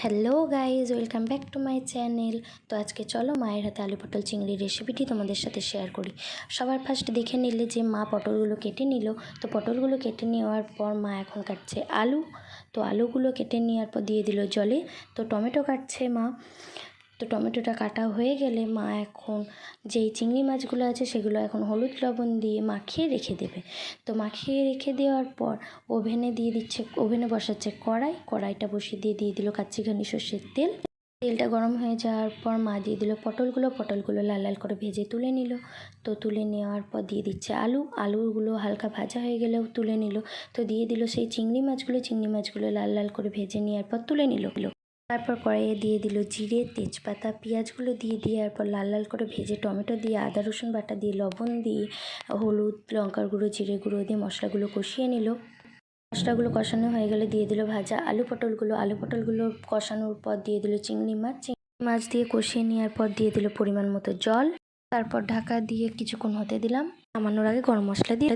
Hello guys, welcome back to my channel. তো আজকে চলো মায়ের হাতে আলু পটল চিংড়ির রেসিপিটি তোমাদের সাথে শেয়ার করি। সবার ফার্স্ট দেখে নিলে যে মা পটলগুলো কেটে নিল। তো পটলগুলো কেটে নেওয়ার পর মা এখন কাটছে আলু। তো আলুগুলো কেটে নেওয়ার পর দিয়ে দিল জলে। তো টমেটো কাটছে মা। তো টমেটোটা কাটা হয়ে গেলে মা এখন যেই চিংড়ি মাছগুলো আছে সেগুলো এখন হলুদ লবণ দিয়ে মাখিয়ে রেখে দেবে। তো মাখিয়ে রেখে দেওয়ার পর ওভেনে বসাচ্ছে কড়াইটা বসিয়ে দিয়ে দিল কাচ্চিঘানি সর্ষের তেল। তেলটা গরম হয়ে যাওয়ার পর মা দিয়ে দিল পটলগুলো লাল লাল করে ভেজে তুলে নিল। তো তুলে নেওয়ার পর দিয়ে দিচ্ছে আলুগুলো হালকা ভাজা হয়ে গেলেও তুলে নিল। তো দিয়ে দিল সেই চিংড়ি মাছগুলো লাল লাল করে ভেজে নেওয়ার পর তুলে নিল। তারপর কড়াইয়ে দিয়ে দিল জিরে, তেজপাতা, পেঁয়াজগুলো দিয়ে দেওয়ার পর লাল লাল করে ভেজে টমেটো দিয়ে, আদা রসুন বাটা দিয়ে, লবণ দিয়ে, হলুদ, লঙ্কার গুঁড়ো, জিরে গুঁড়ো দিয়ে মশলাগুলো কষিয়ে নিল। মশলাগুলো কষানো হয়ে গেলে দিয়ে দিল ভাজা আলু পটলগুলো কষানোর পর দিয়ে দিল চিংড়ি মাছ দিয়ে কষিয়ে নেওয়ার পর দিয়ে দিল পরিমাণ মতো জল। তারপর ঢাকা দিয়ে কিছুক্ষণ হতে দিলাম। নামানোর আগে গরম মশলা দিয়ে